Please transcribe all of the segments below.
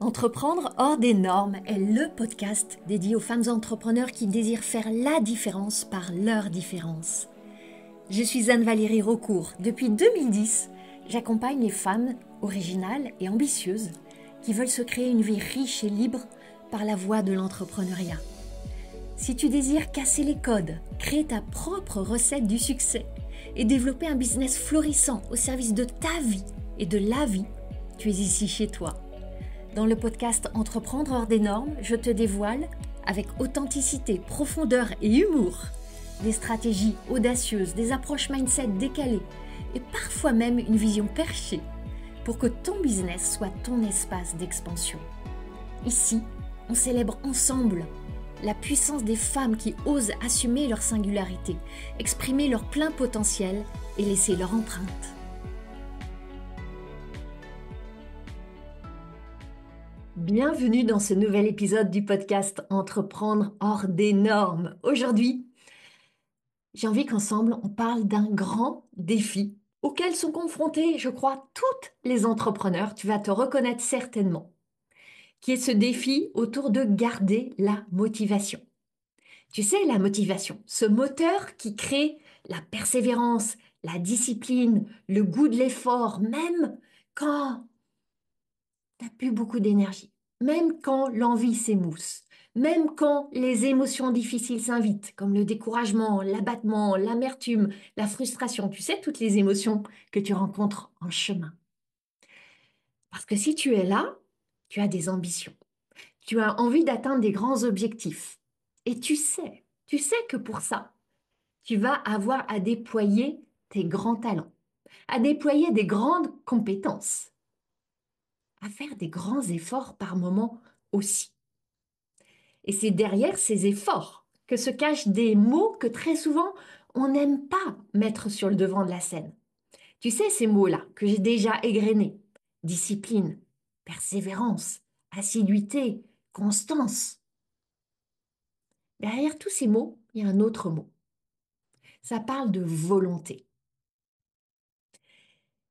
Entreprendre hors des normes est le podcast dédié aux femmes entrepreneurs qui désirent faire la différence par leur différence. Je suis Anne-Valérie Raucourt. Depuis 2010, j'accompagne les femmes originales et ambitieuses qui veulent se créer une vie riche et libre par la voie de l'entrepreneuriat. Si tu désires casser les codes, créer ta propre recette du succès et développer un business florissant au service de ta vie et de la vie, tu es ici chez toi. Dans le podcast Entreprendre hors des normes, je te dévoile, avec authenticité, profondeur et humour, des stratégies audacieuses, des approches mindset décalées et parfois même une vision perchée pour que ton business soit ton espace d'expansion. Ici, on célèbre ensemble la puissance des femmes qui osent assumer leur singularité, exprimer leur plein potentiel et laisser leur empreinte. Bienvenue dans ce nouvel épisode du podcast Entreprendre hors des normes. Aujourd'hui, j'ai envie qu'ensemble on parle d'un grand défi auquel sont confrontés, je crois, toutes les entrepreneurs. Tu vas te reconnaître certainement, qui est ce défi autour de garder la motivation. Tu sais, la motivation, ce moteur qui crée la persévérance, la discipline, le goût de l'effort, même quand t'as plus beaucoup d'énergie, même quand l'envie s'émousse, même quand les émotions difficiles s'invitent, comme le découragement, l'abattement, l'amertume, la frustration, tu sais, toutes les émotions que tu rencontres en chemin. Parce que si tu es là, tu as des ambitions, tu as envie d'atteindre des grands objectifs. Et tu sais que pour ça, tu vas avoir à déployer tes grands talents, à déployer des grandes compétences, à faire des grands efforts par moment aussi. Et c'est derrière ces efforts que se cachent des mots que très souvent on n'aime pas mettre sur le devant de la scène. Tu sais, ces mots-là que j'ai déjà égrenés: discipline, persévérance, assiduité, constance. Derrière tous ces mots, il y a un autre mot. Ça parle de volonté.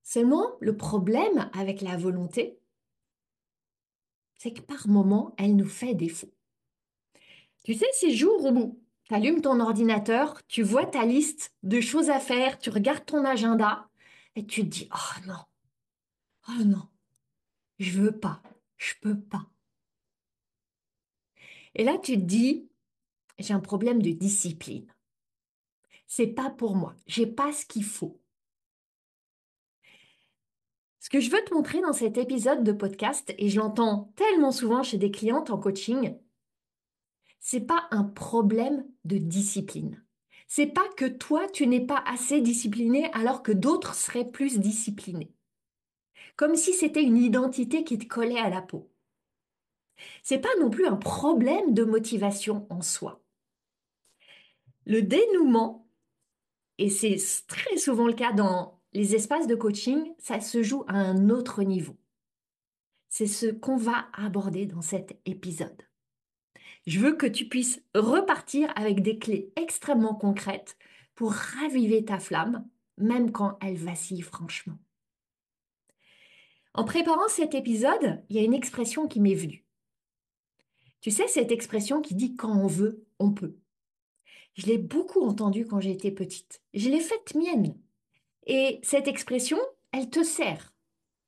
Seulement, le problème avec la volonté, c'est que par moments, elle nous fait défaut. Tu sais, ces jours où tu allumes ton ordinateur, tu vois ta liste de choses à faire, tu regardes ton agenda et tu te dis: oh non, je veux pas, je peux pas. Et là, tu te dis: j'ai un problème de discipline. C'est pas pour moi, j'ai pas ce qu'il faut. Ce que je veux te montrer dans cet épisode de podcast, et je l'entends tellement souvent chez des clientes en coaching, c'est pas un problème de discipline. C'est pas que toi, tu n'es pas assez discipliné alors que d'autres seraient plus disciplinés. Comme si c'était une identité qui te collait à la peau. C'est pas non plus un problème de motivation en soi. Le dénouement, et c'est très souvent le cas dans les espaces de coaching, ça se joue à un autre niveau. C'est ce qu'on va aborder dans cet épisode. Je veux que tu puisses repartir avec des clés extrêmement concrètes pour raviver ta flamme, même quand elle vacille franchement. En préparant cet épisode, il y a une expression qui m'est venue. Tu sais, cette expression qui dit: quand on veut, on peut. Je l'ai beaucoup entendue quand j'étais petite. Je l'ai faite mienne. Et cette expression, elle te sert.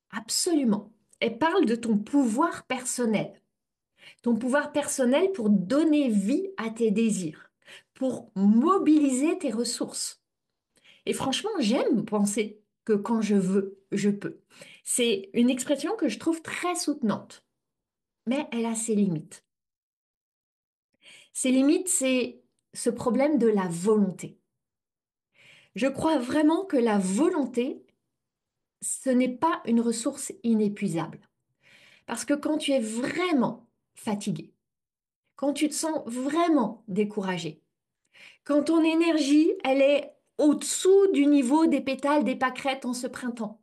Absolument. Elle parle de ton pouvoir personnel. Ton pouvoir personnel pour donner vie à tes désirs, pour mobiliser tes ressources. Et franchement, j'aime penser que quand je veux, je peux. C'est une expression que je trouve très soutenante, mais elle a ses limites. Ses limites, c'est ce problème de la volonté. Je crois vraiment que la volonté, ce n'est pas une ressource inépuisable. Parce que quand tu es vraiment fatigué, quand tu te sens vraiment découragé, quand ton énergie, elle est au-dessous du niveau des pétales des pâquerettes en ce printemps,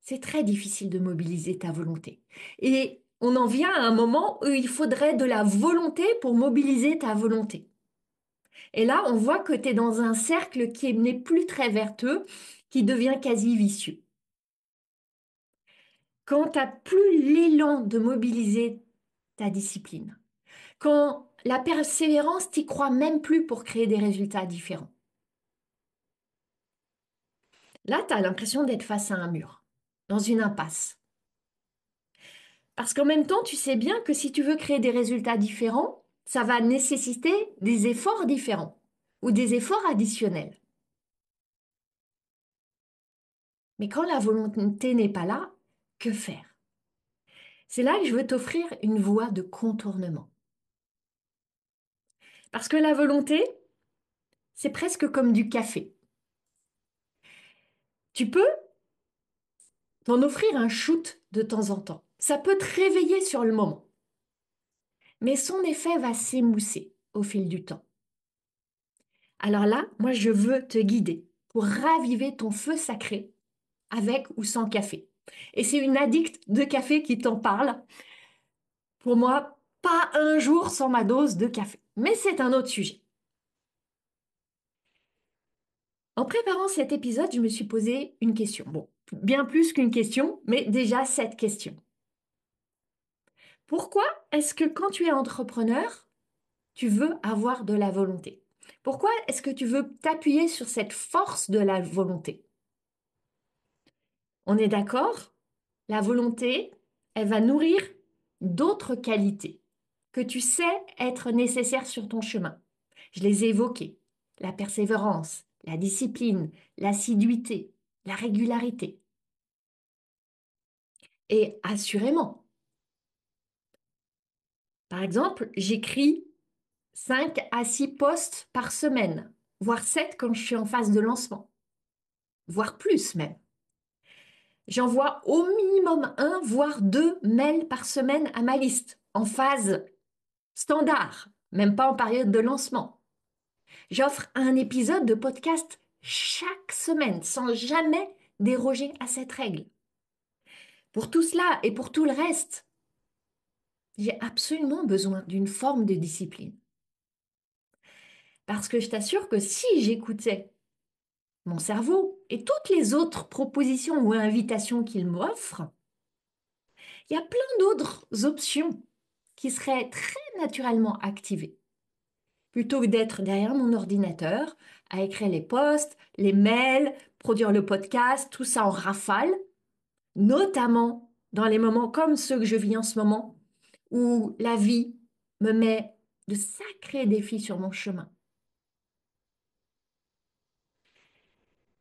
c'est très difficile de mobiliser ta volonté. Et on en vient à un moment où il faudrait de la volonté pour mobiliser ta volonté. Et là, on voit que tu es dans un cercle qui n'est plus très vertueux, qui devient quasi vicieux. quand tu n'as plus l'élan de mobiliser ta discipline, quand la persévérance, t'y crois même plus pour créer des résultats différents. Là, tu as l'impression d'être face à un mur, dans une impasse. Parce qu'en même temps, tu sais bien que si tu veux créer des résultats différents, ça va nécessiter des efforts différents ou des efforts additionnels. Mais quand la volonté n'est pas là, que faire? C'est là que je veux t'offrir une voie de contournement. Parce que la volonté, c'est presque comme du café. Tu peux t'en offrir un shoot de temps en temps. Ça peut te réveiller sur le moment, mais son effet va s'émousser au fil du temps. Alors là, moi, je veux te guider pour raviver ton feu sacré avec ou sans café. Et c'est une addict de café qui t'en parle. Pour moi, pas un jour sans ma dose de café. Mais c'est un autre sujet. En préparant cet épisode, je me suis posé une question. Bon, bien plus qu'une question, mais déjà cette question. Pourquoi est-ce que quand tu es entrepreneur, tu veux avoir de la volonté? Pourquoi est-ce que tu veux t'appuyer sur cette force de la volonté? On est d'accord? La volonté, elle va nourrir d'autres qualités que tu sais être nécessaires sur ton chemin. Je les ai évoquées. La persévérance, la discipline, l'assiduité, la régularité. Et assurément, par exemple, j'écris 5 à 6 posts par semaine, voire 7 quand je suis en phase de lancement, voire plus même. J'envoie au minimum un, voire 2 mails par semaine à ma liste, en phase standard, même pas en période de lancement. J'offre un épisode de podcast chaque semaine, sans jamais déroger à cette règle. Pour tout cela et pour tout le reste, j'ai absolument besoin d'une forme de discipline. Parce que je t'assure que si j'écoutais mon cerveau et toutes les autres propositions ou invitations qu'il m'offre, il y a plein d'autres options qui seraient très naturellement activées. Plutôt que d'être derrière mon ordinateur à écrire les posts, les mails, produire le podcast, tout ça en rafale, notamment dans les moments comme ceux que je vis en ce moment, où la vie me met de sacrés défis sur mon chemin.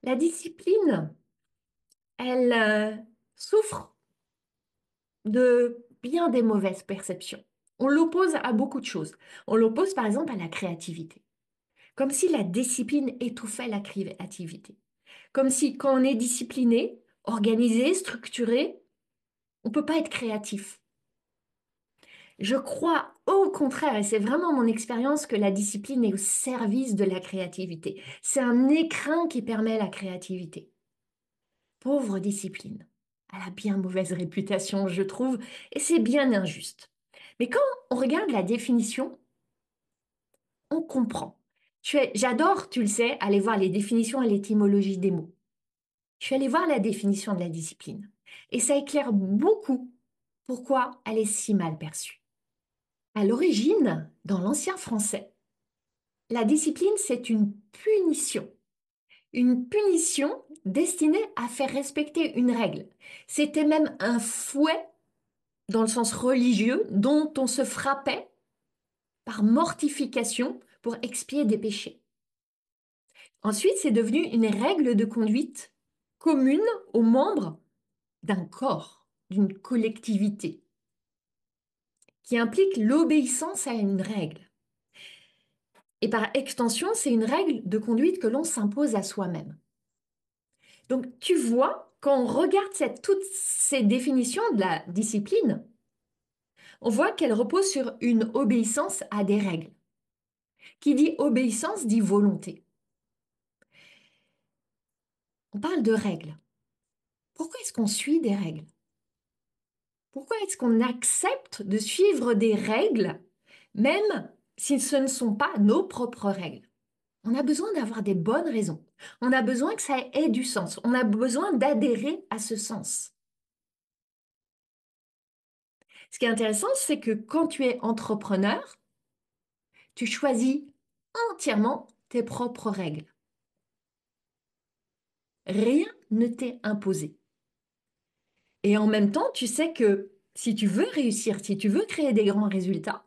La discipline, elle souffre de bien des mauvaises perceptions. On l'oppose à beaucoup de choses. On l'oppose par exemple à la créativité. Comme si la discipline étouffait la créativité. Comme si quand on est discipliné, organisé, structuré, on ne peut pas être créatif. Je crois au contraire, et c'est vraiment mon expérience, que la discipline est au service de la créativité. C'est un écrin qui permet la créativité. Pauvre discipline. Elle a bien mauvaise réputation, je trouve, et c'est bien injuste. Mais quand on regarde la définition, on comprend. J'adore, tu le sais, aller voir les définitions et l'étymologie des mots. Je suis allée voir la définition de la discipline. Et ça éclaire beaucoup pourquoi elle est si mal perçue. À l'origine, dans l'ancien français, la discipline, c'est une punition. Une punition destinée à faire respecter une règle. C'était même un fouet dans le sens religieux dont on se frappait par mortification pour expier des péchés. Ensuite, c'est devenu une règle de conduite commune aux membres d'un corps, d'une collectivité, qui implique l'obéissance à une règle. Et par extension, c'est une règle de conduite que l'on s'impose à soi-même. Donc tu vois, quand on regarde toutes ces définitions de la discipline, on voit qu'elle repose sur une obéissance à des règles. Qui dit obéissance dit volonté. On parle de règles. Pourquoi est-ce qu'on suit des règles? Pourquoi est-ce qu'on accepte de suivre des règles, même si ce ne sont pas nos propres règles? On a besoin d'avoir des bonnes raisons. On a besoin que ça ait du sens. On a besoin d'adhérer à ce sens. Ce qui est intéressant, c'est que quand tu es entrepreneur, tu choisis entièrement tes propres règles. Rien ne t'est imposé. Et en même temps, tu sais que si tu veux réussir, si tu veux créer des grands résultats,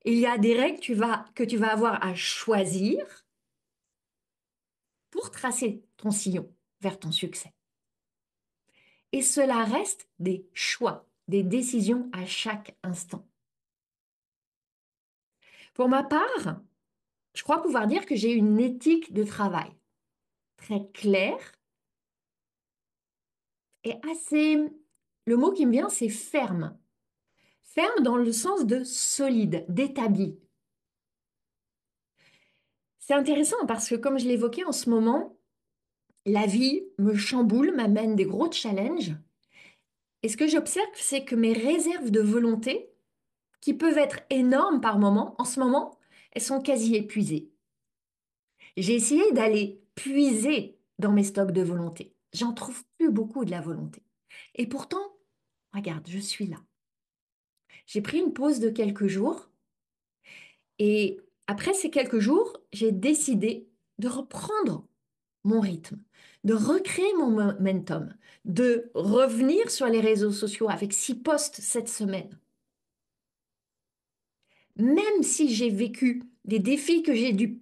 il y a des règles que tu vas avoir à choisir pour tracer ton sillon vers ton succès. Et cela reste des choix, des décisions à chaque instant. Pour ma part, je crois pouvoir dire que j'ai une éthique de travail très claire et assez... Le mot qui me vient, c'est ferme. Ferme dans le sens de solide, d'établi. C'est intéressant parce que, comme je l'évoquais en ce moment, la vie me chamboule, m'amène des gros challenges. Et ce que j'observe, c'est que mes réserves de volonté, qui peuvent être énormes par moment, en ce moment, elles sont quasi épuisées. J'ai essayé d'aller puiser dans mes stocks de volonté. J'en trouve plus beaucoup de la volonté. Et pourtant, regarde, je suis là. J'ai pris une pause de quelques jours et après ces quelques jours, j'ai décidé de reprendre mon rythme, de recréer mon momentum, de revenir sur les réseaux sociaux avec 6 posts cette semaine. Même si j'ai vécu des défis que j'ai dû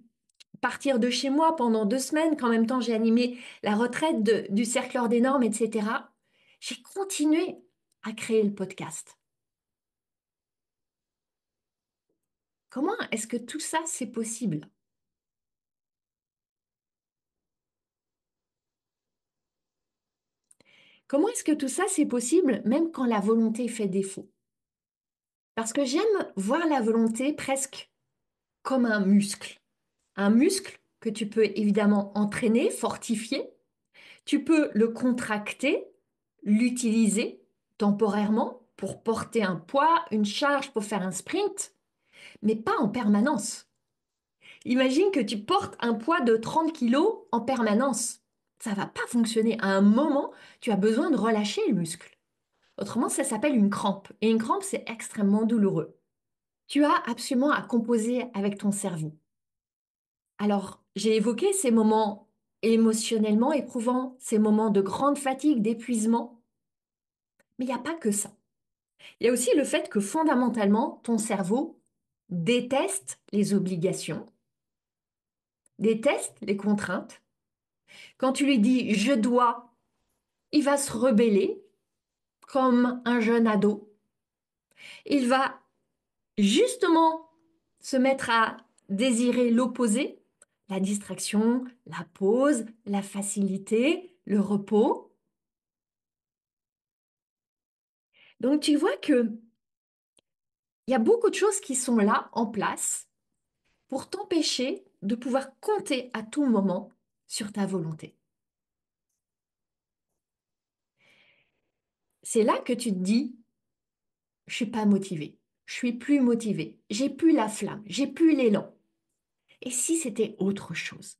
partir de chez moi pendant 2 semaines, qu'en même temps j'ai animé la retraite du cercle hors des normes, etc., j'ai continué à créer le podcast. Comment est-ce que tout ça, c'est possible? Comment est-ce que tout ça, c'est possible même quand la volonté fait défaut? Parce que j'aime voir la volonté presque comme un muscle. Un muscle que tu peux évidemment entraîner, fortifier. Tu peux le contracter, l'utiliser temporairement pour porter un poids, une charge, pour faire un sprint, mais pas en permanence. Imagine que tu portes un poids de 30 kilos en permanence. Ça va pas fonctionner. À un moment, tu as besoin de relâcher le muscle. Autrement, ça s'appelle une crampe. Et une crampe, c'est extrêmement douloureux. Tu as absolument à composer avec ton cerveau. Alors, j'ai évoqué ces moments émotionnellement éprouvants, ces moments de grande fatigue, d'épuisement, mais il n'y a pas que ça. Il y a aussi le fait que fondamentalement, ton cerveau déteste les obligations, déteste les contraintes. Quand tu lui dis je dois, il va se rebeller comme un jeune ado. Il va justement se mettre à désirer l'opposé, la distraction, la pause, la facilité, le repos. Donc tu vois que il y a beaucoup de choses qui sont là en place pour t'empêcher de pouvoir compter à tout moment sur ta volonté. C'est là que tu te dis, je suis pas motivée, je suis plus motivée, j'ai plus la flamme, j'ai plus l'élan. Et si c'était autre chose?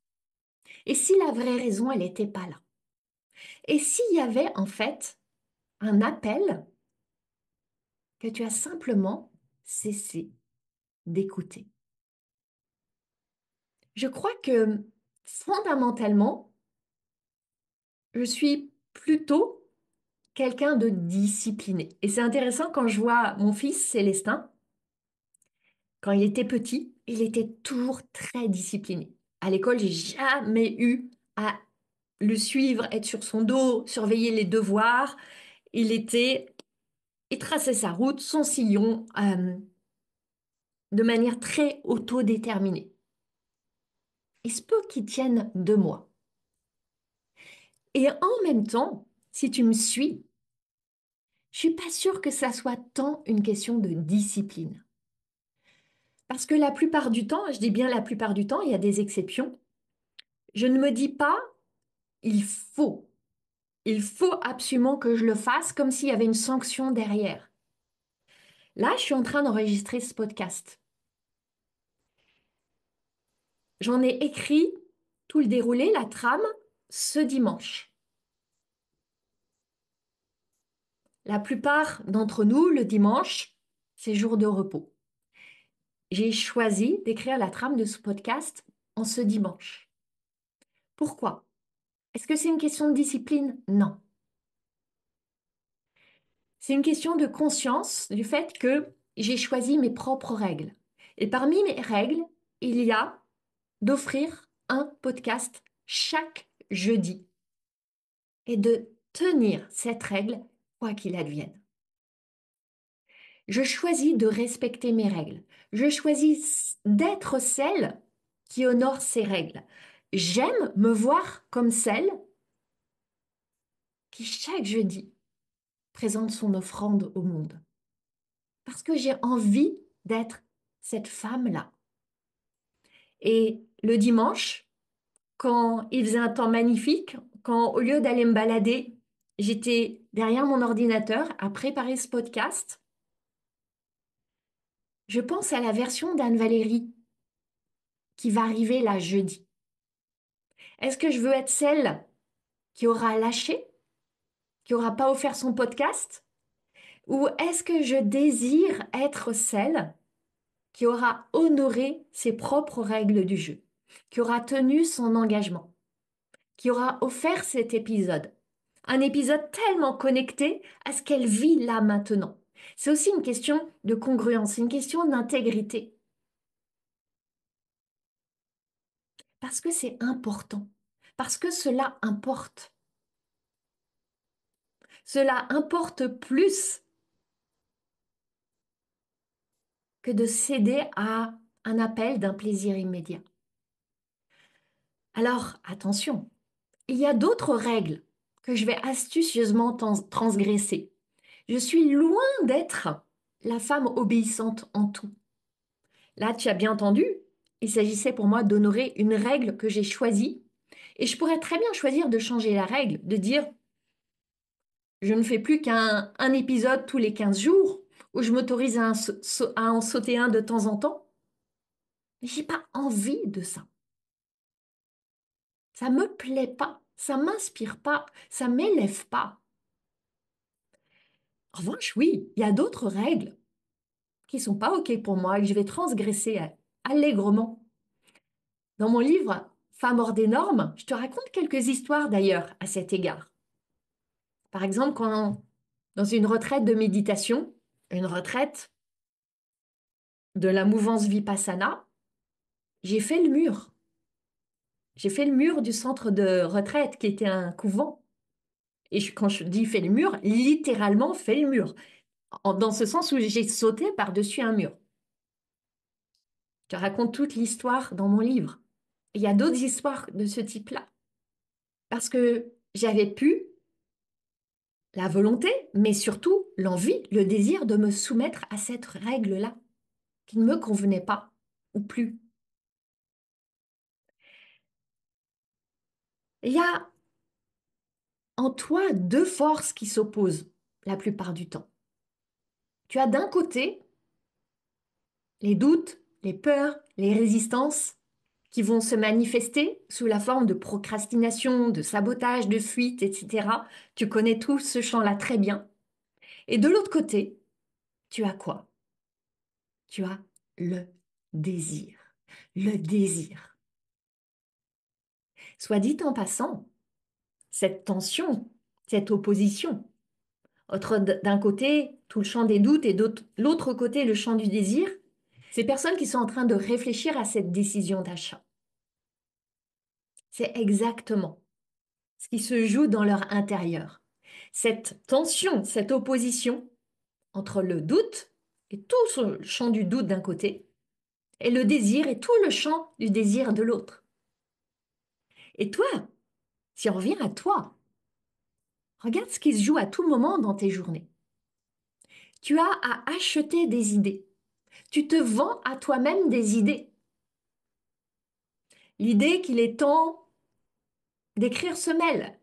Et si la vraie raison, elle n'était pas là? Et s'il y avait en fait un appel que tu as simplement cessé d'écouter? Je crois que fondamentalement, je suis plutôt quelqu'un de discipliné. Et c'est intéressant quand je vois mon fils Célestin, quand il était petit, il était toujours très discipliné. À l'école, j'ai jamais eu à le suivre, être sur son dos, surveiller les devoirs. Il traçait sa route, son sillon, de manière très autodéterminée. Il se peut qu'il tienne de moi. Et en même temps, si tu me suis, je suis pas sûre que ça soit tant une question de discipline. Parce que la plupart du temps, je dis bien la plupart du temps, il y a des exceptions, je ne me dis pas il faut. Il faut absolument que je le fasse comme s'il y avait une sanction derrière. Là, je suis en train d'enregistrer ce podcast. J'en ai écrit tout le déroulé, la trame, ce dimanche. La plupart d'entre nous, le dimanche, c'est jour de repos. J'ai choisi d'écrire la trame de ce podcast en ce dimanche. Pourquoi? Est-ce que c'est une question de discipline? Non. C'est une question de conscience du fait que j'ai choisi mes propres règles. Et parmi mes règles, il y a d'offrir un podcast chaque jeudi et de tenir cette règle quoi qu'il advienne. Je choisis de respecter mes règles. Je choisis d'être celle qui honore ses règles. J'aime me voir comme celle qui chaque jeudi présente son offrande au monde. Parce que j'ai envie d'être cette femme-là. Et le dimanche, quand il faisait un temps magnifique, quand au lieu d'aller me balader, j'étais derrière mon ordinateur à préparer ce podcast, je pense à la version d'Anne-Valérie qui va arriver là jeudi. Est-ce que je veux être celle qui aura lâché, qui aura pas offert son podcast? Ou est-ce que je désire être celle qui aura honoré ses propres règles du jeu, qui aura tenu son engagement, qui aura offert cet épisode? Un épisode tellement connecté à ce qu'elle vit là maintenant. C'est aussi une question de congruence, une question d'intégrité. Parce que c'est important. Parce que cela importe. Cela importe plus que de céder à un appel d'un plaisir immédiat. Alors, attention, il y a d'autres règles que je vais astucieusement transgresser. Je suis loin d'être la femme obéissante en tout. Là, tu as bien entendu, il s'agissait pour moi d'honorer une règle que j'ai choisie. Et je pourrais très bien choisir de changer la règle, de dire, je ne fais plus qu'un épisode tous les 15 jours, ou je m'autorise à en sauter un de temps en temps. Mais j'ai pas envie de ça. Ça me plaît pas, ça m'inspire pas, ça m'élève pas. En revanche, oui, il y a d'autres règles qui sont pas OK pour moi et que je vais transgresser allègrement. Dans mon livre Femmes hors des normes, je te raconte quelques histoires d'ailleurs à cet égard. Par exemple, quand dans une retraite de méditation, une retraite de la mouvance Vipassana, j'ai fait le mur. J'ai fait le mur du centre de retraite qui était un couvent. Et quand je dis fait le mur, littéralement fait le mur. Dans ce sens où j'ai sauté par-dessus un mur. Je raconte toute l'histoire dans mon livre. Il y a d'autres histoires de ce type-là. Parce que j'avais pu la volonté, mais surtout l'envie, le désir de me soumettre à cette règle-là, qui ne me convenait pas, ou plus. Il y a en toi deux forces qui s'opposent la plupart du temps. Tu as d'un côté les doutes, les peurs, les résistances qui vont se manifester sous la forme de procrastination, de sabotage, de fuite, etc. Tu connais tout ce champ-là très bien. Et de l'autre côté, tu as quoi? Tu as le désir. Le désir. Soit dit en passant, cette tension, cette opposition, d'un côté, tout le champ des doutes et de l'autre côté, le champ du désir, ces personnes qui sont en train de réfléchir à cette décision d'achat. C'est exactement ce qui se joue dans leur intérieur. Cette tension, cette opposition entre le doute et tout ce champ du doute d'un côté, et le désir et tout le champ du désir de l'autre. Et toi, si on revient à toi, regarde ce qui se joue à tout moment dans tes journées. Tu as à acheter des idées. Tu te vends à toi-même des idées. L'idée qu'il est temps d'écrire ce mail.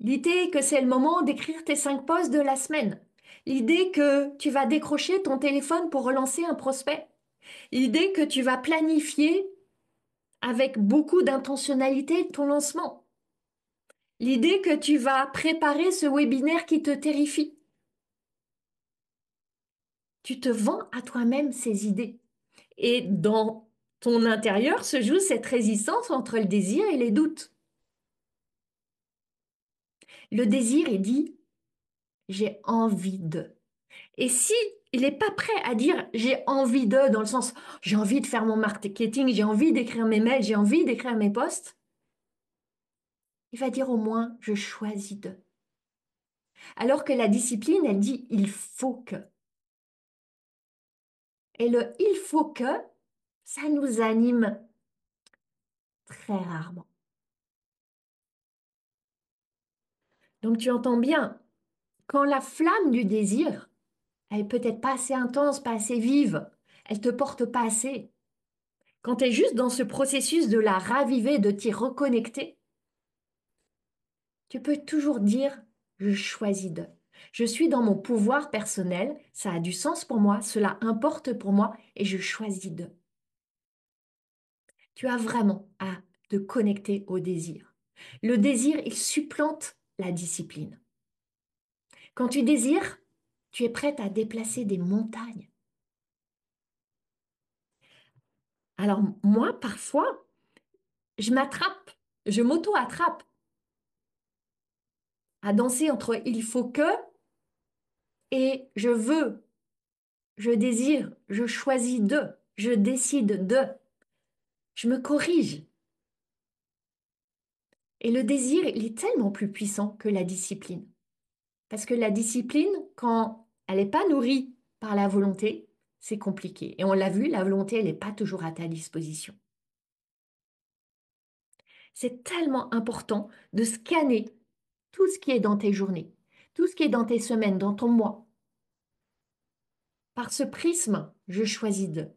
L'idée que c'est le moment d'écrire tes 5 posts de la semaine. L'idée que tu vas décrocher ton téléphone pour relancer un prospect. L'idée que tu vas planifier avec beaucoup d'intentionnalité ton lancement. L'idée que tu vas préparer ce webinaire qui te terrifie. Tu te vends à toi-même ces idées. Et dans ton intérieur se joue cette résistance entre le désir et les doutes. Le désir est dit, j'ai envie de. Et si il n'est pas prêt à dire j'ai envie de, dans le sens j'ai envie de faire mon marketing, j'ai envie d'écrire mes mails, j'ai envie d'écrire mes posts, il va dire au moins je choisis de. Alors que la discipline, elle dit il faut que. Et le il faut que, ça nous anime très rarement. Donc tu entends bien, quand la flamme du désir, elle est peut-être pas assez intense, pas assez vive, elle te porte pas assez. Quand tu es juste dans ce processus de la raviver, de t'y reconnecter, tu peux toujours dire je choisis de. Je suis dans mon pouvoir personnel, ça a du sens pour moi, cela importe pour moi et je choisis de. Tu as vraiment à te connecter au désir. Le désir, il supplante la discipline. Quand tu désires, tu es prête à déplacer des montagnes. Alors moi, parfois, je m'attrape, je m'auto-attrape à danser entre il faut que et je veux, je désire, je choisis de, je décide de. Je me corrige. Et le désir, il est tellement plus puissant que la discipline. Parce que la discipline, quand elle n'est pas nourrie par la volonté, c'est compliqué. Et on l'a vu, la volonté, elle n'est pas toujours à ta disposition. C'est tellement important de scanner tout ce qui est dans tes journées, tout ce qui est dans tes semaines, dans ton mois. Par ce prisme, je choisis de.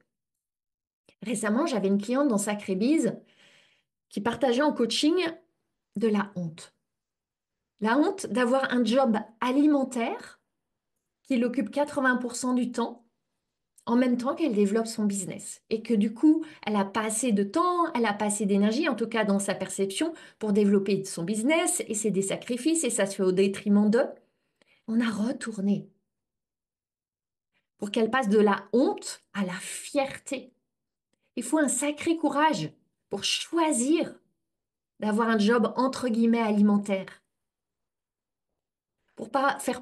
Récemment, j'avais une cliente dans Sacré Bise qui partageait en coaching de la honte. La honte d'avoir un job alimentaire qui l'occupe 80% du temps, en même temps qu'elle développe son business. Et que du coup, elle n'a pas assez de temps, elle n'a pas assez d'énergie, en tout cas dans sa perception, pour développer son business, et c'est des sacrifices, et ça se fait au détriment d'eux. On a retourné pour qu'elle passe de la honte à la fierté. Il faut un sacré courage pour choisir d'avoir un job entre guillemets alimentaire, pour pas faire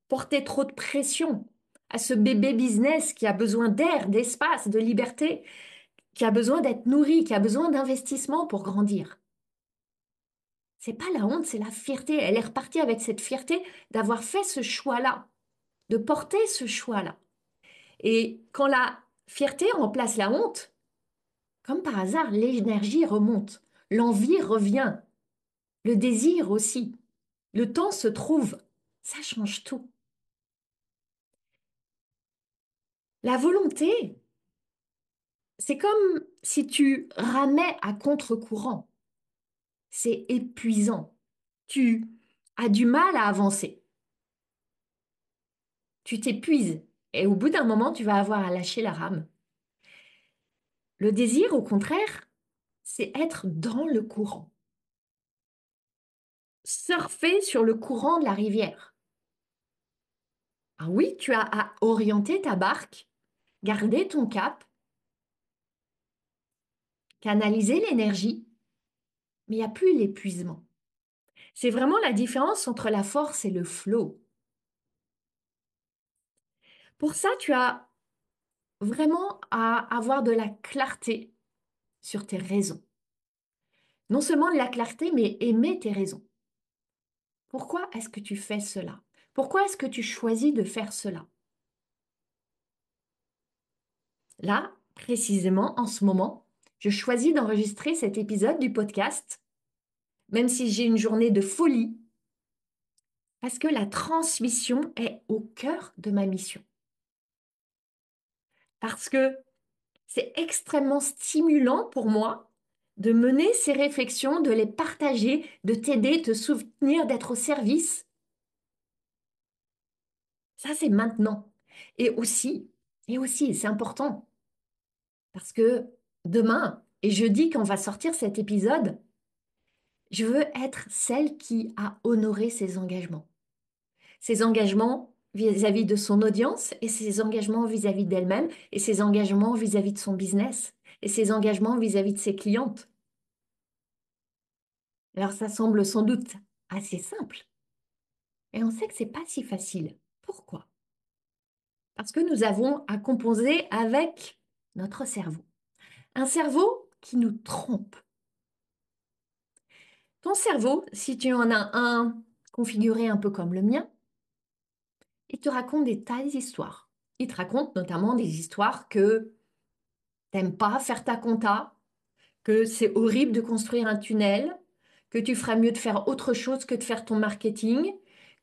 porter trop de pression à ce bébé business qui a besoin d'air, d'espace, de liberté, qui a besoin d'être nourri, qui a besoin d'investissement pour grandir. C'est pas la honte, c'est la fierté. Elle est repartie avec cette fierté d'avoir fait ce choix-là, de porter ce choix-là. Et quand la fierté remplace la honte, comme par hasard, l'énergie remonte, l'envie revient, le désir aussi, le temps se trouve. Ça change tout. La volonté, c'est comme si tu ramais à contre-courant. C'est épuisant. Tu as du mal à avancer. Tu t'épuises. Et au bout d'un moment, tu vas avoir à lâcher la rame. Le désir, au contraire, c'est être dans le courant. Surfer sur le courant de la rivière. Ah oui, tu as à orienter ta barque, garder ton cap, canaliser l'énergie, mais il n'y a plus l'épuisement. C'est vraiment la différence entre la force et le flow. Pour ça, tu as vraiment à avoir de la clarté sur tes raisons. Non seulement de la clarté, mais aimer tes raisons. Pourquoi est-ce que tu fais cela? Pourquoi est-ce que tu choisis de faire cela? Là, précisément, en ce moment, je choisis d'enregistrer cet épisode du podcast, même si j'ai une journée de folie, parce que la transmission est au cœur de ma mission. Parce que c'est extrêmement stimulant pour moi de mener ces réflexions, de les partager, de t'aider, te soutenir, d'être au service. Ça, c'est maintenant. Et aussi, c'est important, parce que demain et jeudi, quand on va sortir cet épisode, je veux être celle qui a honoré ses engagements. Ces engagements vis-à-vis de son audience et ses engagements vis-à-vis d'elle-même et ses engagements vis-à-vis de son business et ses engagements vis-à-vis de ses clientes. Alors ça semble sans doute assez simple et on sait que c'est pas si facile. Pourquoi? Parce que nous avons à composer avec notre cerveau. Un cerveau qui nous trompe. Ton cerveau, si tu en as un configuré un peu comme le mien, il te raconte des tas d'histoires. Il te raconte notamment des histoires que t'aimes pas faire ta compta, que c'est horrible de construire un tunnel, que tu feras mieux de faire autre chose que de faire ton marketing,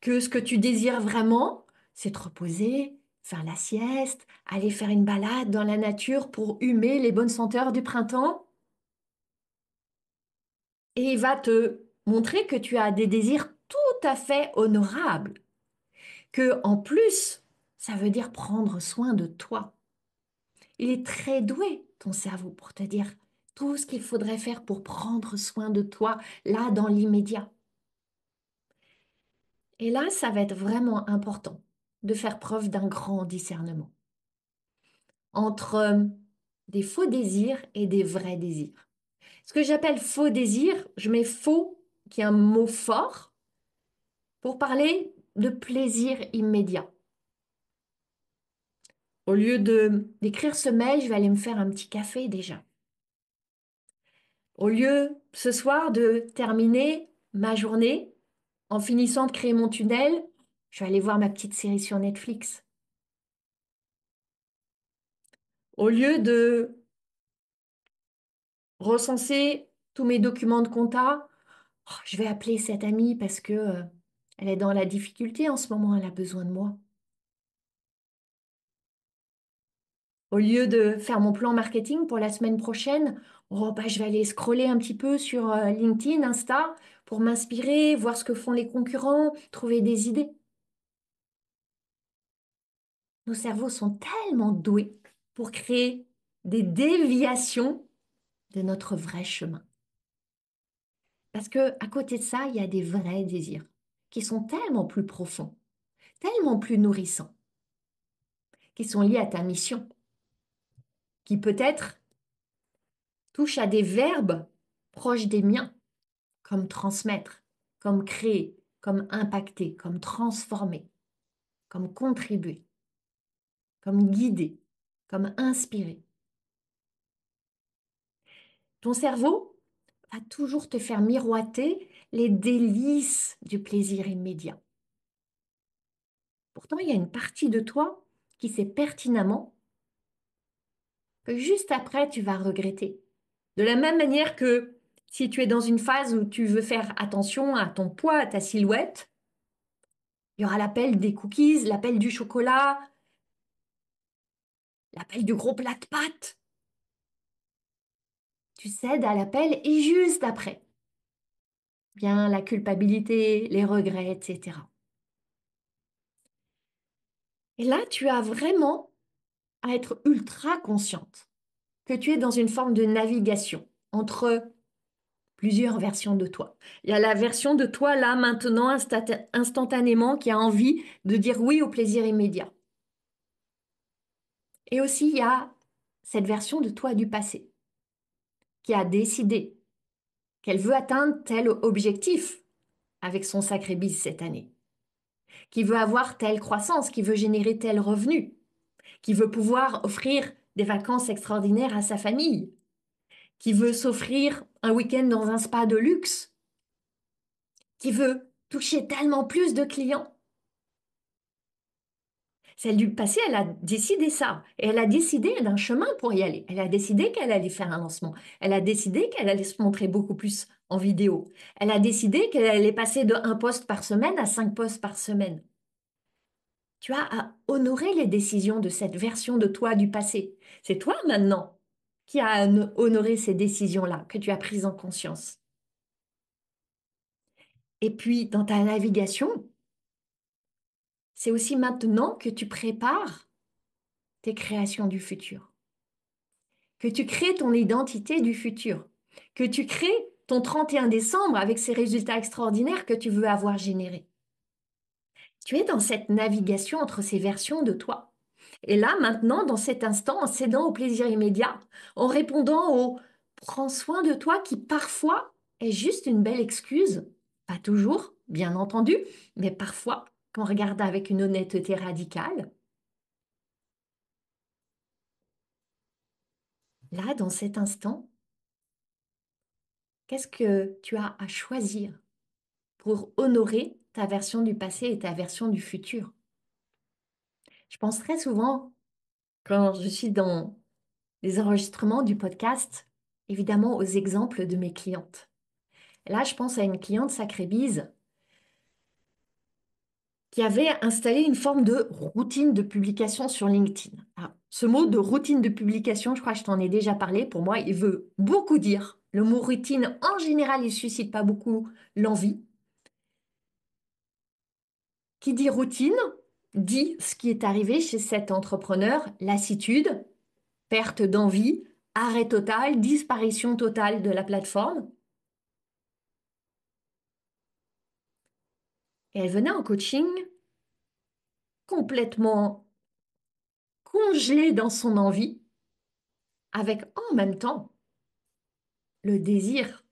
que ce que tu désires vraiment, c'est te reposer, faire la sieste, aller faire une balade dans la nature pour humer les bonnes senteurs du printemps. Et il va te montrer que tu as des désirs tout à fait honorables, que en plus, ça veut dire prendre soin de toi. Il est très doué, ton cerveau, pour te dire tout ce qu'il faudrait faire pour prendre soin de toi, là, dans l'immédiat. Et là, ça va être vraiment important de faire preuve d'un grand discernement entre des faux désirs et des vrais désirs. Ce que j'appelle faux désir, je mets faux, qui est un mot fort, pour parler de plaisir immédiat. Au lieu de d'écrire ce mail, je vais aller me faire un petit café déjà. Au lieu ce soir de terminer ma journée en finissant de créer mon tunnel, je vais aller voir ma petite série sur Netflix. Au lieu de recenser tous mes documents de compta, oh, je vais appeler cette amie parce que elle est dans la difficulté en ce moment, elle a besoin de moi. Au lieu de faire mon plan marketing pour la semaine prochaine, oh, bah, je vais aller scroller un petit peu sur LinkedIn, Insta, pour m'inspirer, voir ce que font les concurrents, trouver des idées. Nos cerveaux sont tellement doués pour créer des déviations de notre vrai chemin. Parce que à côté de ça, il y a des vrais désirs qui sont tellement plus profonds, tellement plus nourrissants, qui sont liés à ta mission, qui peut-être touchent à des verbes proches des miens, comme transmettre, comme créer, comme impacter, comme transformer, comme contribuer, comme guider, comme inspirer. Ton cerveau va toujours te faire miroiter les délices du plaisir immédiat. Pourtant, il y a une partie de toi qui sait pertinemment que juste après, tu vas regretter. De la même manière que si tu es dans une phase où tu veux faire attention à ton poids, à ta silhouette, il y aura l'appel des cookies, l'appel du chocolat, l'appel du gros plat de pâtes. Tu cèdes à l'appel et juste après vient la culpabilité, les regrets, etc. Et là, tu as vraiment à être ultra consciente que tu es dans une forme de navigation entre plusieurs versions de toi. Il y a la version de toi là, maintenant, instantanément, qui a envie de dire oui au plaisir immédiat. Et aussi, il y a cette version de toi du passé, qui a décidé qu'elle veut atteindre tel objectif avec son sacré bise cette année, qui veut avoir telle croissance, qui veut générer tel revenu, qui veut pouvoir offrir des vacances extraordinaires à sa famille, qui veut s'offrir un week-end dans un spa de luxe, qui veut toucher tellement plus de clients. Celle du passé, elle a décidé ça. Et elle a décidé d'un chemin pour y aller. Elle a décidé qu'elle allait faire un lancement. Elle a décidé qu'elle allait se montrer beaucoup plus en vidéo. Elle a décidé qu'elle allait passer de 1 post par semaine à 5 posts par semaine. Tu as à honorer les décisions de cette version de toi du passé. C'est toi maintenant qui as à honorer ces décisions-là, que tu as prises en conscience. Et puis, dans ta navigation, c'est aussi maintenant que tu prépares tes créations du futur, que tu crées ton identité du futur, que tu crées ton 31 décembre avec ces résultats extraordinaires que tu veux avoir générés. Tu es dans cette navigation entre ces versions de toi. Et là, maintenant, dans cet instant, en cédant au plaisir immédiat, en répondant au prends soin de toi qui parfois est juste une belle excuse, pas toujours, bien entendu, mais parfois, quand on regarde avec une honnêteté radicale, là, dans cet instant, qu'est-ce que tu as à choisir pour honorer ta version du passé et ta version du futur? Je pense très souvent, quand je suis dans les enregistrements du podcast, évidemment aux exemples de mes clientes. Là, je pense à une cliente sacrée bise qui avait installé une forme de routine de publication sur LinkedIn. Alors, ce mot de routine de publication, je crois que je t'en ai déjà parlé. Pour moi, il veut beaucoup dire. Le mot routine, en général, il suscite pas beaucoup l'envie. Qui dit routine, dit ce qui est arrivé chez cet entrepreneur, lassitude, perte d'envie, arrêt total, disparition totale de la plateforme. Et elle venait en coaching complètement congelée dans son envie, avec en même temps le désir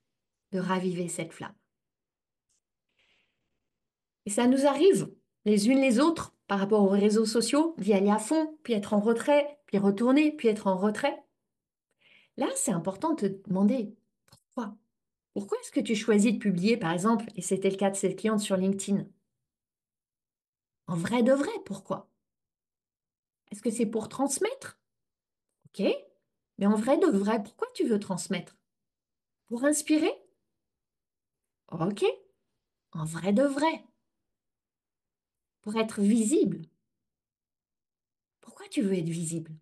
de raviver cette flamme. Et ça nous arrive les unes les autres par rapport aux réseaux sociaux, d'y aller à fond, puis être en retrait, puis retourner, puis être en retrait. Là, c'est important de te demander pourquoi. Pourquoi est-ce que tu choisis de publier, par exemple, et c'était le cas de cette cliente sur LinkedIn? En vrai de vrai, pourquoi? Est-ce que c'est pour transmettre? Ok. Mais en vrai de vrai, pourquoi tu veux transmettre? Pour inspirer? Ok. En vrai de vrai. Pour être visible. Pourquoi tu veux être visible?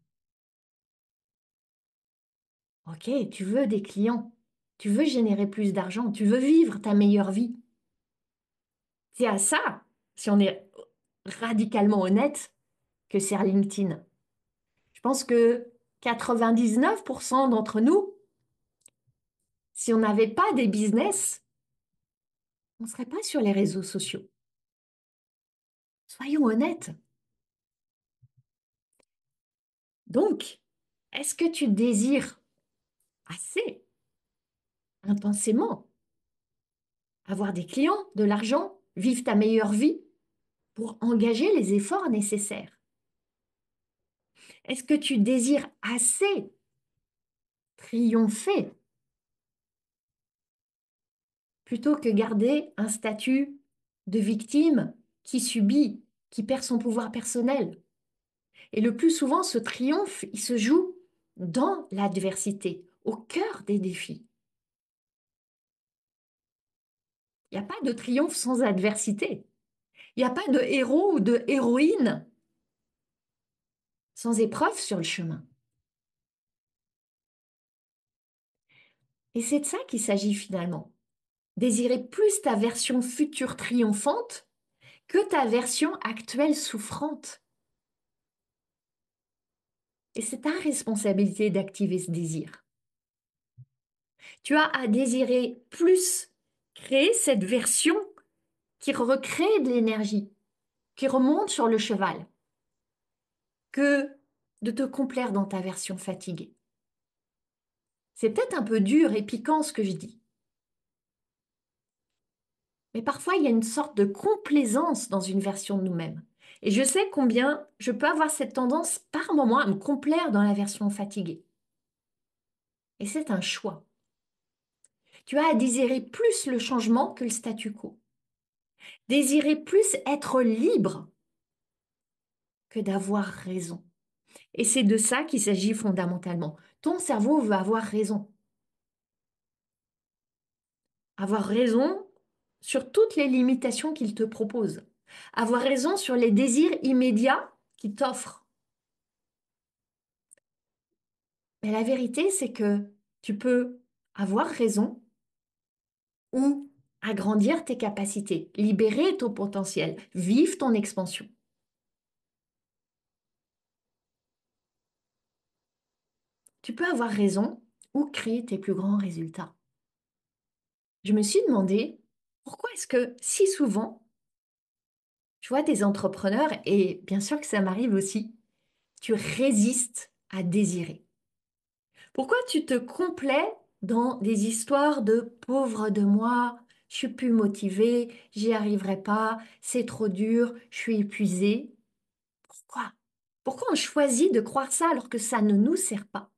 Ok, tu veux des clients. Tu veux générer plus d'argent. Tu veux vivre ta meilleure vie. C'est à ça, si on est radicalement honnête, que sert LinkedIn. Je pense que 99% d'entre nous, si on n'avait pas des business, on ne serait pas sur les réseaux sociaux. Soyons honnêtes. Donc, est-ce que tu désires assez intensément avoir des clients, de l'argent, vivre ta meilleure vie pour engager les efforts nécessaires? Est-ce que tu désires assez triompher plutôt que garder un statut de victime qui subit, qui perd son pouvoir personnel? Et le plus souvent, ce triomphe, il se joue dans l'adversité, au cœur des défis. Il n'y a pas de triomphe sans adversité. Il n'y a pas de héros ou de héroïne sans épreuve sur le chemin. Et c'est de ça qu'il s'agit finalement. Désirer plus ta version future triomphante que ta version actuelle souffrante. Et c'est ta responsabilité d'activer ce désir. Tu as à désirer plus créer cette version qui recrée de l'énergie, qui remonte sur le cheval, que de te complaire dans ta version fatiguée. C'est peut-être un peu dur et piquant ce que je dis, mais parfois il y a une sorte de complaisance dans une version de nous-mêmes. Et je sais combien je peux avoir cette tendance par moment à me complaire dans la version fatiguée. Et c'est un choix. Tu as à désirer plus le changement que le statu quo. Désirer plus être libre que d'avoir raison. Et c'est de ça qu'il s'agit fondamentalement. Ton cerveau veut avoir raison. Avoir raison sur toutes les limitations qu'il te propose. Avoir raison sur les désirs immédiats qu'il t'offre. Mais la vérité, c'est que tu peux avoir raison ou agrandir tes capacités, libérer ton potentiel, vivre ton expansion. Tu peux avoir raison ou créer tes plus grands résultats. Je me suis demandé pourquoi est-ce que si souvent Tu vois, tes entrepreneurs, et bien sûr que ça m'arrive aussi, tu résistes à désirer. Pourquoi tu te complais dans des histoires de pauvre de moi, je suis plus motivée, j'y arriverai pas, c'est trop dur, je suis épuisée? Pourquoi? Pourquoi on choisit de croire ça alors que ça ne nous sert pas?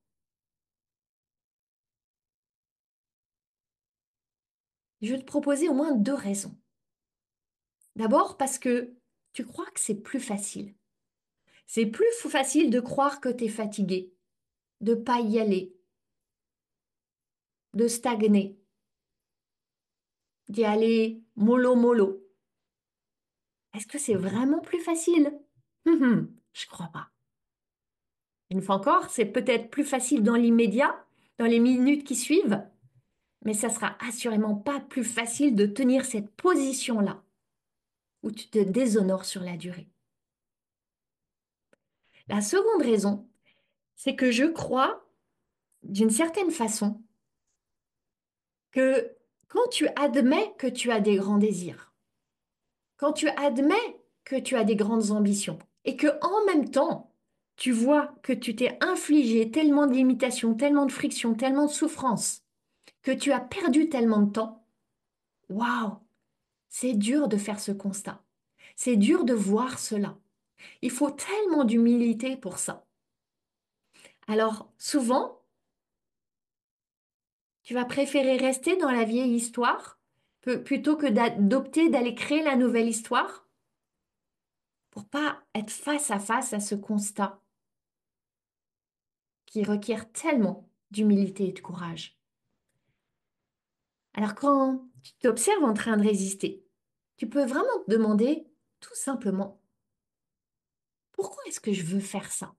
Je vais te proposer au moins deux raisons. D'abord parce que tu crois que c'est plus facile. C'est plus facile de croire que tu es fatigué, de pas y aller, de stagner, d'y aller mollo mollo. Est-ce que c'est vraiment plus facile? Je crois pas. Une fois encore, c'est peut-être plus facile dans l'immédiat, dans les minutes qui suivent, mais ça sera assurément pas plus facile de tenir cette position-là, où tu te déshonores sur la durée. La seconde raison, c'est que je crois, d'une certaine façon, que quand tu admets que tu as des grands désirs, quand tu admets que tu as des grandes ambitions, et que en même temps, tu vois que tu t'es infligé tellement de limitations, tellement de frictions, tellement de souffrances, que tu as perdu tellement de temps, waouh, c'est dur de faire ce constat. C'est dur de voir cela. Il faut tellement d'humilité pour ça. Alors, souvent, tu vas préférer rester dans la vieille histoire plutôt que d'opter d'aller créer la nouvelle histoire pour pas être face à ce constat qui requiert tellement d'humilité et de courage. Alors, quand tu t'observes en train de résister, tu peux vraiment te demander tout simplement, pourquoi est-ce que je veux faire ça?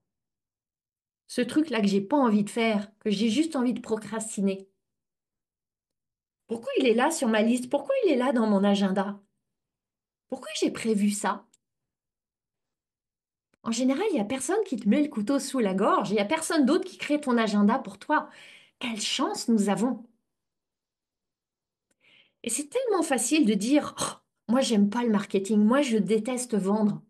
Ce truc-là que j'ai pas envie de faire, que j'ai juste envie de procrastiner. Pourquoi il est là sur ma liste? Pourquoi il est là dans mon agenda? Pourquoi j'ai prévu ça? En général, il n'y a personne qui te met le couteau sous la gorge, il n'y a personne d'autre qui crée ton agenda pour toi. Quelle chance nous avons! Et c'est tellement facile de dire, oh, moi j'aime pas le marketing, moi je déteste vendre.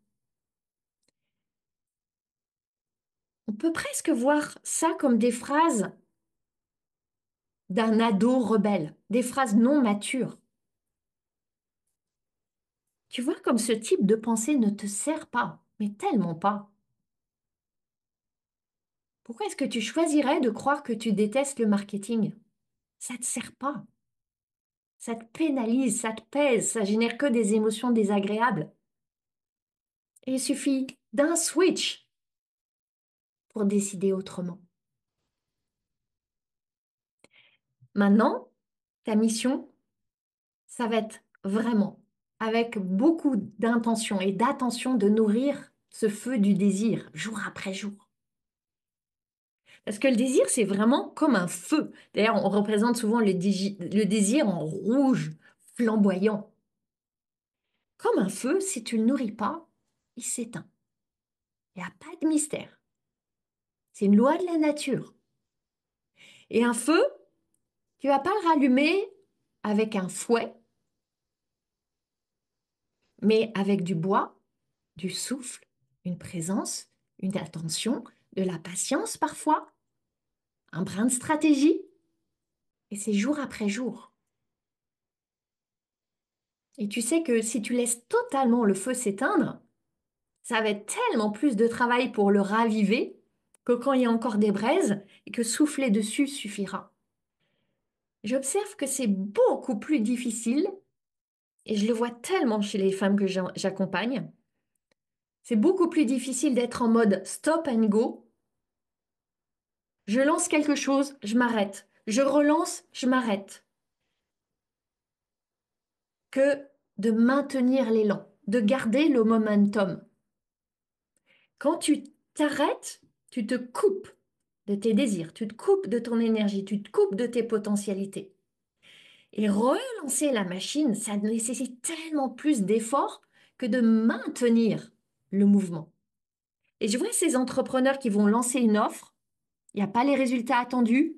On peut presque voir ça comme des phrases d'un ado rebelle, des phrases non matures. Tu vois comme ce type de pensée ne te sert pas, mais tellement pas. Pourquoi est-ce que tu choisirais de croire que tu détestes le marketing? Ça te sert pas. Ça te pénalise, ça te pèse, ça génère que des émotions désagréables. Et il suffit d'un switch pour décider autrement. Maintenant, ta mission, ça va être vraiment, avec beaucoup d'intention et d'attention, de nourrir ce feu du désir jour après jour. Parce que le désir, c'est vraiment comme un feu. D'ailleurs, on représente souvent le désir en rouge, flamboyant. Comme un feu, si tu ne le nourris pas, il s'éteint. Il n'y a pas de mystère. C'est une loi de la nature. Et un feu, tu vas pas le rallumer avec un fouet, mais avec du bois, du souffle, une présence, une attention, de la patience parfois, un brin de stratégie. Et c'est jour après jour. Et tu sais que si tu laisses totalement le feu s'éteindre, ça va être tellement plus de travail pour le raviver que quand il y a encore des braises et que souffler dessus suffira. J'observe que c'est beaucoup plus difficile, et je le vois tellement chez les femmes que j'accompagne, c'est beaucoup plus difficile d'être en mode stop and go. Je lance quelque chose, je m'arrête. Je relance, je m'arrête. Que de maintenir l'élan, de garder le momentum. Quand tu t'arrêtes, tu te coupes de tes désirs, tu te coupes de ton énergie, tu te coupes de tes potentialités. Et relancer la machine, ça nécessite tellement plus d'efforts que de maintenir le mouvement. Et je vois ces entrepreneurs qui vont lancer une offre, il n'y a pas les résultats attendus,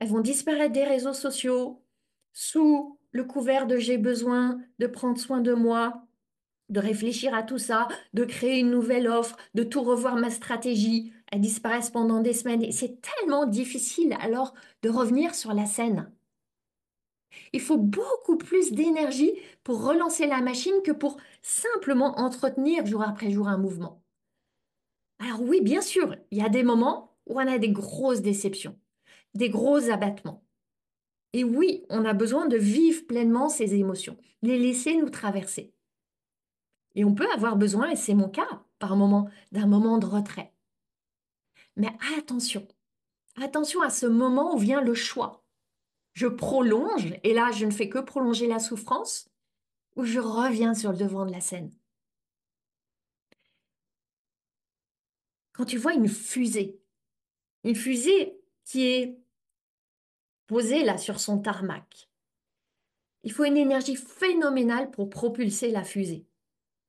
elles vont disparaître des réseaux sociaux sous le couvert de j'ai besoin de prendre soin de moi. de réfléchir à tout ça, de créer une nouvelle offre, de tout revoir ma stratégie. Elles disparaissent pendant des semaines et c'est tellement difficile alors de revenir sur la scène. Il faut beaucoup plus d'énergie pour relancer la machine que pour simplement entretenir jour après jour un mouvement. Alors oui, bien sûr, il y a des moments où on a des grosses déceptions, des gros abattements. Et oui, on a besoin de vivre pleinement ces émotions, les laisser nous traverser. Et on peut avoir besoin, et c'est mon cas, par moment, d'un moment de retrait. Mais attention, attention à ce moment où vient le choix. Je prolonge, et là je ne fais que prolonger la souffrance, ou je reviens sur le devant de la scène. Quand tu vois une fusée qui est posée là sur son tarmac, il faut une énergie phénoménale pour propulser la fusée.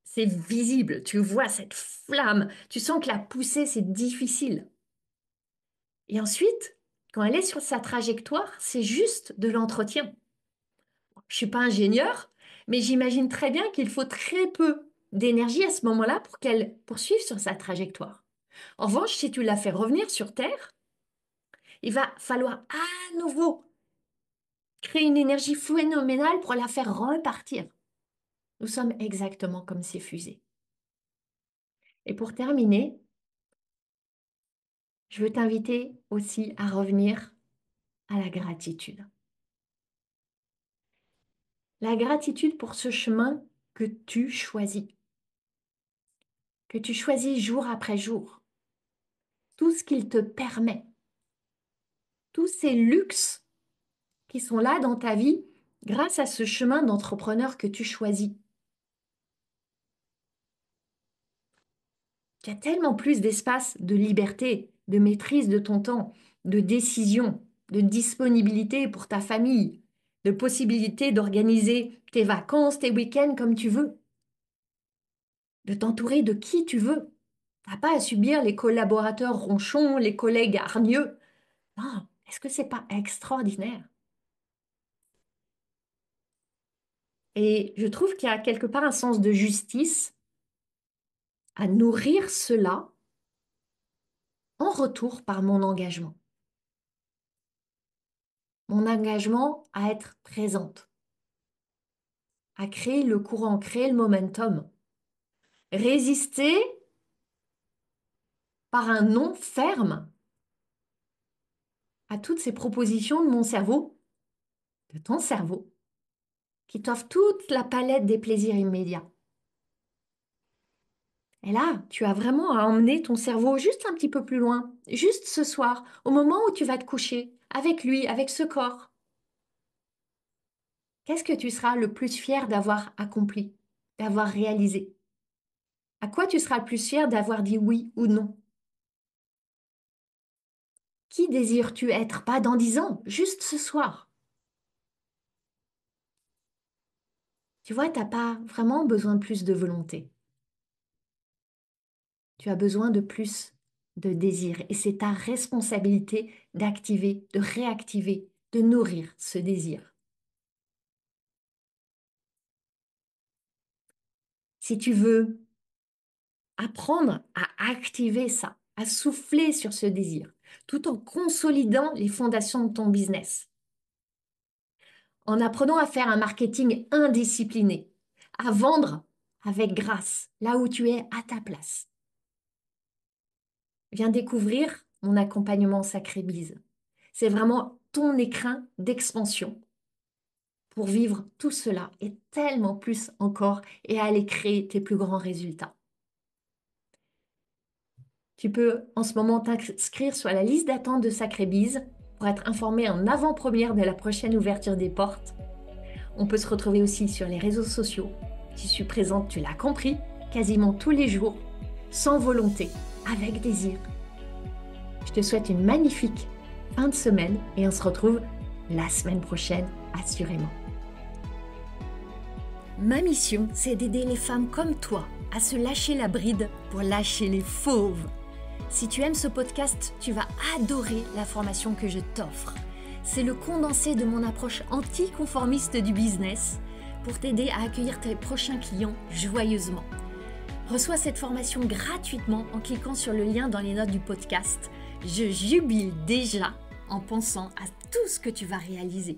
C'est visible, tu vois cette flamme, tu sens que la poussée, c'est difficile. Et ensuite, quand elle est sur sa trajectoire, c'est juste de l'entretien. Je suis pas ingénieur, mais j'imagine très bien qu'il faut très peu d'énergie à ce moment-là pour qu'elle poursuive sur sa trajectoire. En revanche, si tu la fais revenir sur Terre, il va falloir à nouveau créer une énergie phénoménale pour la faire repartir. Nous sommes exactement comme ces fusées. Et pour terminer, je veux t'inviter aussi à revenir à la gratitude. La gratitude pour ce chemin que tu choisis jour après jour, tout ce qu'il te permet, tous ces luxes qui sont là dans ta vie grâce à ce chemin d'entrepreneur que tu choisis. Tu as tellement plus d'espace de liberté, de maîtrise de ton temps, de décision, de disponibilité pour ta famille, de possibilité d'organiser tes vacances, tes week-ends comme tu veux, de t'entourer de qui tu veux. T'as pas à subir les collaborateurs ronchons, les collègues hargneux. Non, est-ce que c'est pas extraordinaire? Et je trouve qu'il y a quelque part un sens de justice à nourrir cela en retour par mon engagement. Mon engagement à être présente, à créer le courant, créer le momentum, résister par un non ferme à toutes ces propositions de mon cerveau, de ton cerveau, qui t'offre toute la palette des plaisirs immédiats. Et là, tu as vraiment à emmener ton cerveau juste un petit peu plus loin, juste ce soir, au moment où tu vas te coucher, avec lui, avec ce corps. Qu'est-ce que tu seras le plus fier d'avoir accompli, d'avoir réalisé? À quoi tu seras le plus fier d'avoir dit oui ou non? Qui désires-tu être? Pas dans 10 ans, juste ce soir. Tu vois, t'as pas vraiment besoin de plus de volonté. Tu as besoin de plus de désir. Et c'est ta responsabilité d'activer, de réactiver, de nourrir ce désir. Si tu veux apprendre à activer ça, à souffler sur ce désir, tout en consolidant les fondations de ton business, en apprenant à faire un marketing indiscipliné, à vendre avec grâce, là où tu es à ta place. Viens découvrir mon accompagnement Sacré Bise. C'est vraiment ton écrin d'expansion pour vivre tout cela et tellement plus encore et aller créer tes plus grands résultats. Tu peux en ce moment t'inscrire sur la liste d'attente de Sacré Bise pour être informé en avant-première de la prochaine ouverture des portes. On peut se retrouver aussi sur les réseaux sociaux. J'y suis présente, tu l'as compris, quasiment tous les jours, sans volonté, avec désir. Je te souhaite une magnifique fin de semaine et on se retrouve la semaine prochaine, assurément. Ma mission, c'est d'aider les femmes comme toi à se lâcher la bride pour lâcher les fauves. Si tu aimes ce podcast, tu vas adorer la formation que je t'offre. C'est le condensé de mon approche anticonformiste du business pour t'aider à accueillir tes prochains clients joyeusement. Reçois cette formation gratuitement en cliquant sur le lien dans les notes du podcast. Je jubile déjà en pensant à tout ce que tu vas réaliser.